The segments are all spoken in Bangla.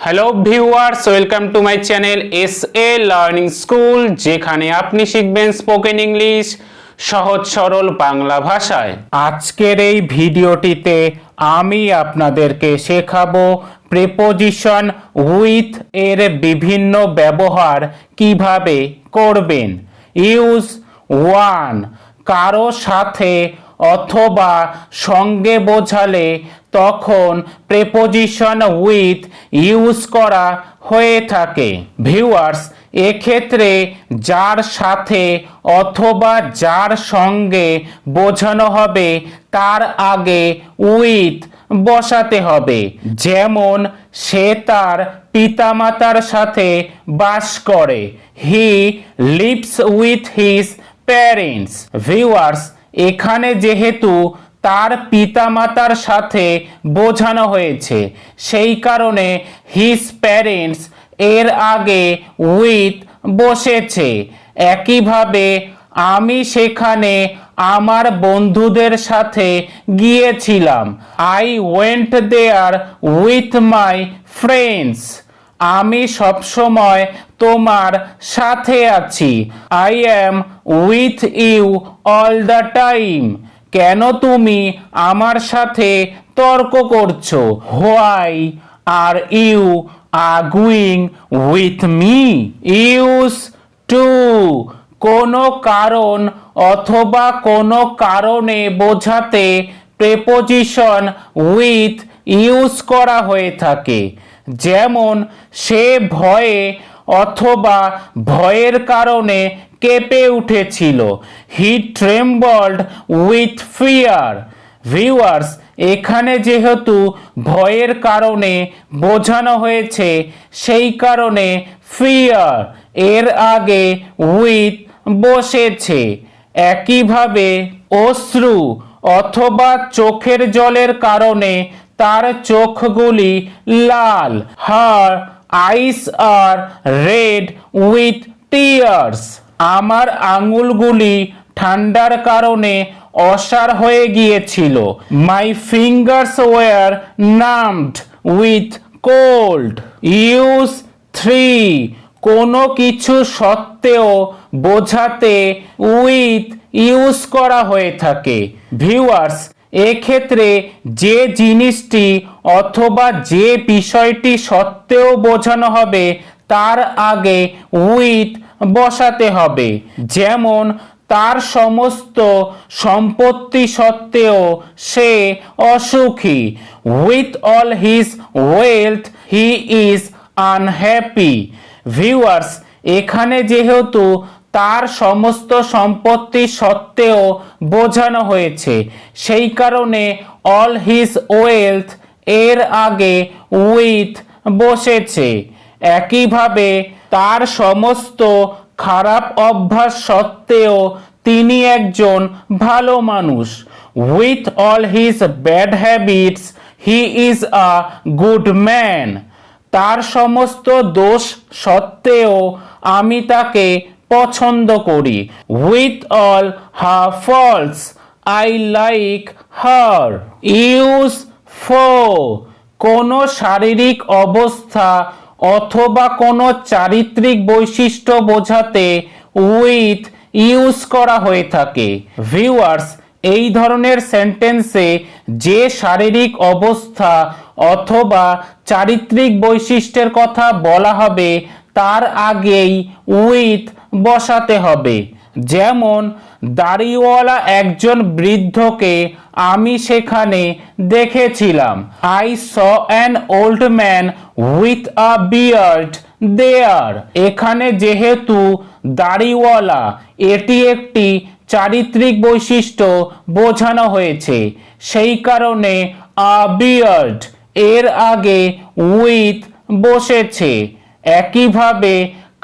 Hello viewers, welcome to my channel SA learning school, যেখানে আপনি শিখবেন স্পোকেন ইংলিশ সহজ সরল বাংলা ভাষায়। আজকের এই ভিডিওটিতে আমি আপনাদেরকে শেখাবো প্রিপোজিশন উইথ এর বিভিন্ন ব্যবহার কিভাবে করবেন। ইউজ ওয়ান, কারো সাথে অথবা সঙ্গে বোঝালে তখন প্রিপোজিশন উইথ ইউজ করা হয়ে থাকে। ভিউয়ার্স, এক্ষেত্রে যার সাথে অথবা যার সঙ্গে বোঝানো হবে তার আগে উইথ বসাতে হবে। যেমন সে তার পিতামাতার সাথে বাস করে, he lives with his parents. Viewers, এখানে যেহেতু তার পিতামাতার সাথে বোঝানো হয়েছে, সেই কারণে হিজ প্যারেন্টস এর আগে উইথ বসেছে। একইভাবে আমি সেখানে আমার বন্ধুদের সাথে গিয়েছিলাম, I went there with my friends. আমি সবসময় তোমার সাথে আছি, I am with you all the time. কেন তুমি আমার সাথে তর্ক করছো? Why are you arguing with me? Use to, কোনো কারণ অথবা কোনো কারণে বোঝাতে প্রিপোজিশন উইথ ইউজ করা হয়ে থাকে। যেমন সে ভয়ে অথবা ভয়ের কারণে কেঁপে উঠেছিল, হি ট্রেমবল্ড উইথ ফিয়ার। ভিউয়ার্স, এখানে যেহেতু ভয়ের কারণে বোঝানো হয়েছে, সেই কারণে ফিয়ার এর আগে উইথ বসেছে। একইভাবে অশ্রু অথবা চোখের জলের কারণে তার চোখগুলি লাল, her eyes are red with tears. আমার আঙুলগুলি ঠান্ডার কারণে অসাড় হয়ে গিয়েছিল, my fingers were numbed with cold. Use three, কোনো কিছু সত্ত্বেও বোঝাতে উইথ ইউজ করা হয়ে থাকে। ভিউয়ার্স, এক্ষেত্রে যে জিনিসটি অথবা যে বিষয়টি সত্ত্বেও বোঝানো হবে তার আগে উইথ বসাতে হবে। যেমন তার সমস্ত সম্পত্তি সত্ত্বেও সে অসুখী, with all his wealth he is unhappy. Viewers, এখানে যেহেতু তার সমস্ত সম্পত্তি সত্ত্বেও বোঝানো হয়েছে, সেই কারণে অল হিজ ওয়েলথ এর আগে উইথ বসেছে। একইভাবে তার সমস্ত খারাপ অভ্যাস সত্ত্বেও তিনি একজন ভালো মানুষ, with all his bad habits he is a good man. তার সমস্ত দোষ সত্ত্বেও আমি তাকে পছন্দ করি, with all her faults I like her. Use four, কোনো শারীরিক অবস্থা অথবা কোনো চারিত্রিক বৈশিষ্ট্য বোঝাতে উইথ ইউজ করা হয়ে থাকে। ভিউয়ার্স, এই ধরনের সেন্টেন্সে যে শারীরিক অবস্থা অথবা চারিত্রিক বৈশিষ্ট্যের কথা বলা হবে তার আগেই উইথ বসাতে হবে। যেমন দাড়িওয়ালা একজন বৃদ্ধকে আমি সেখানে দেখেছিলাম, I saw an old man with a beard there. এখানে যেহেতু দাড়িওয়ালা এটি একটি চারিত্রিক বৈশিষ্ট্য বোঝানো হয়েছে, সেই কারণে আ বিয়ার্ড এর আগে উইথ বসেছে। একইভাবে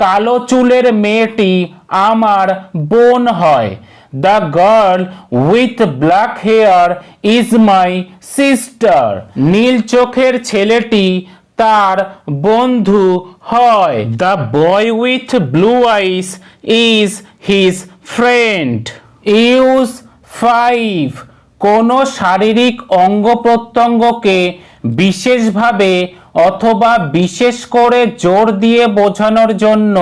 কালো চুলের মেয়েটি আমার বোন হয়, the girl with black hair is my sister. নীল চোখের ছেলেটি তার বন্ধু হয়, the boy with blue eyes is his friend. Use five, কোনো শারীরিক অঙ্গ প্রত্যঙ্গকে বিশেষভাবে অথবা বিশেষ করে জোর দিয়ে বোঝানোর জন্য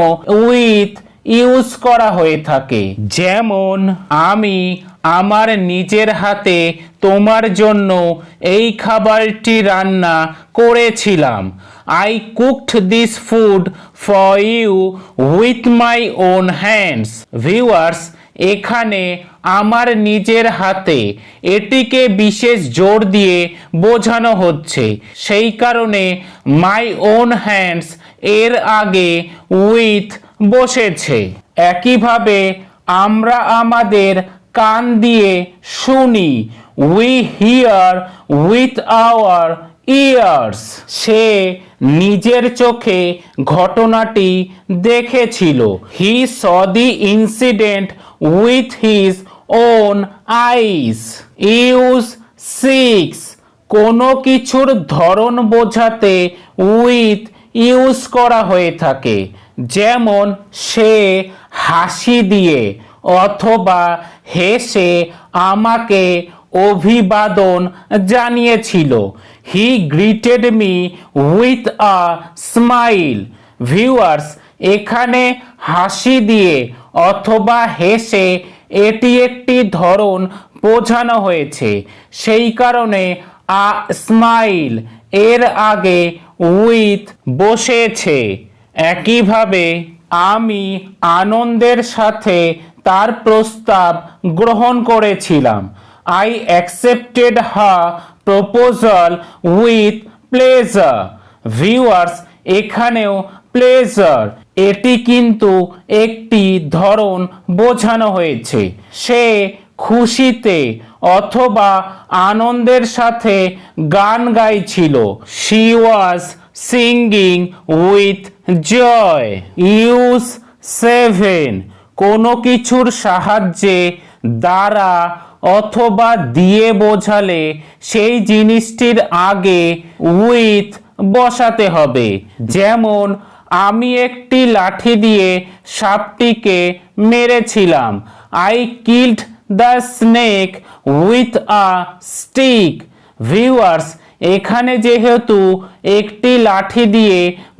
উইথ ইউজ করা হয়ে থাকে। যেমন আমি আমার নিজের হাতে তোমার জন্য এই খাবারটি রান্না করেছিলাম। I cooked this food for you with my own hands. Viewers, এখানে আমার নিজের হাতে এটিকে বিশেষ জোর দিয়ে বোঝানো হচ্ছে, সেই কারণে মাই ওন হ্যান্ডস এর আগে উইথ বসেছে। একইভাবে আমরা আমাদের কান দিয়ে শুনি, we hear with our ears. সে নিজের চোখে ঘটনাটি দেখেছিল। He saw the incident with his own eyes. Use six, কোনো কিছুর ধরন বোঝাতে উইথ ইউজ করা হয়ে থাকে। যেমন সে হাসি দিয়ে অথবা হেসে আমাকে অভিবাদন জানিয়েছিল। He greeted me with a smile. Viewers, এখানে হাসি দিয়ে অথবা হেসে এটি একটি ধরন বোঝানো হয়েছে, সেই কারণে আ স্মাইল এর আগে উইথ বসেছে। একইভাবে আমি আনন্দের সাথে তার প্রস্তাব গ্রহণ করেছিলাম। I accepted her proposal with pleasure. Viewers, এখানেও pleasure এটি কিন্তু একটি ধরন বোঝানো হয়েছে। সে খুশিতে অথবা আনন্দের সাথে গান গাইছিল। She was singing with joy. Use 7, কোনো কিছুর সাহায্যে, দ্বারা অথবা দিয়ে বোঝালে সেই জিনিসটির আগে উইথ বসাতে হবে। যেমন আমি একটি লাঠি দিয়ে সাপটিকে মেরেছিলাম। I killed the snake with a stick. Viewers, এখানে যেহেতু একটি লাঠি দিয়ে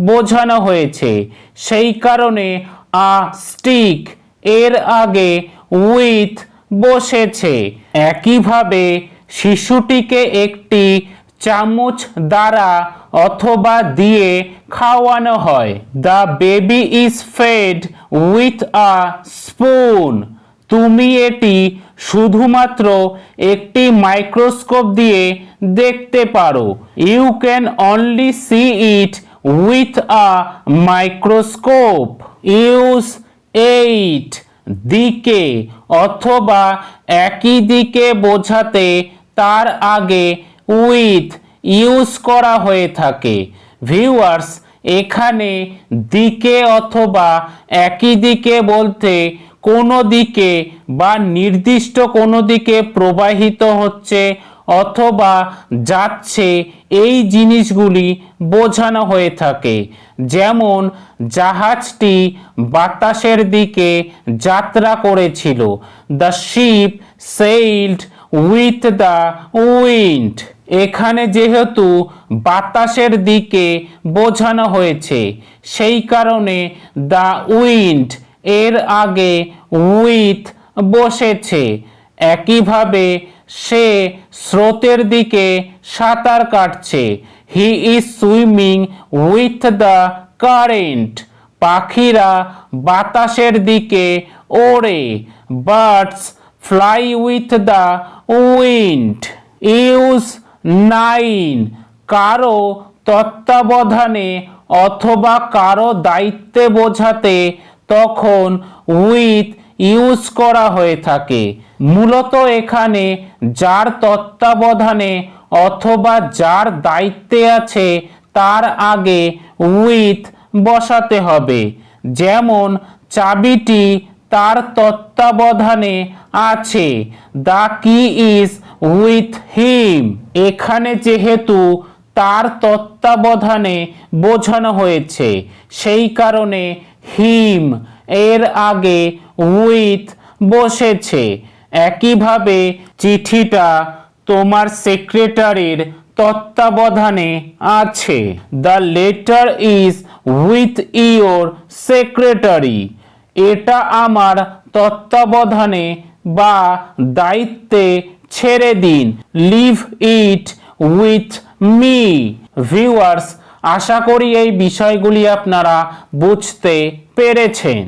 বোঝানো হয়েছে, সেই কারণে আ স্টিক এর আগে উইথ বসেছে। একইভাবে শিশুটিকে একটি চামচ দ্বারা অথবা দিয়ে খাওয়ানো হয়। The baby is fed with a spoon. তুমি এটি শুধুমাত্র একটি মাইক্রোস্কোপ দিয়ে দেখতে পারো। You can only see it with a microscope. Use 8, দিকে অথবা একই দিকে বোঝাতে তার আগে উইথ ইউজ করা হয়ে থাকে। ভিউয়ার্স, এখানে দিকে অথবা একই দিকে বলতে কোনো দিকে বা নির্দিষ্ট কোনো দিকে প্রবাহিত হচ্ছে অথবা যাচ্ছে এই জিনিসগুলি বোঝানো হয়ে থাকে। যেমন জাহাজটি বাতাসের দিকে যাত্রা করেছিল। The ship sailed with the wind. এখানে যেহেতু বাতাসের দিকে বোঝানো হয়েছে, সেই কারণে দ্য উইন্ড এর আগে উইথ বসেছে। একইভাবে সে স্রোতের দিকে সাঁতার কাটছে। He is swimming with the current. পাখিরা বাতাসের দিকে ওড়ে। Birds fly with the wind. Use 9, কারো তত্ত্বাবধানে অথবা কারো দায়িত্বে বোঝাতে তখন উইথ ইউজ করা হয়ে থাকে। মূলত এখানে যার তত্ত্বাবধানে অথবা যার দায়িত্বে আছে তার আগে উইথ বসাতে হবে। যেমন চাবিটি তার তত্ত্বাবধানে আছে। দ্য কি ইজ উইথ হিম। এখানে যেহেতু তার তত্ত্বাবধানে বোঝানো হয়েছে, সেই কারণে হিম এর আগে উইথ বসেছে। একইভাবে চিঠিটা তোমার সেক্রেটারির তত্ত্বাবধানে আছে। The letter is with your secretary. এটা আমার তত্ত্বাবধানে বা দায়িত্বে ছেড়ে দিন। Leave it with me. Viewers, আশা করি এই বিষয়গুলি আপনারা বুঝতে পেরেছেন।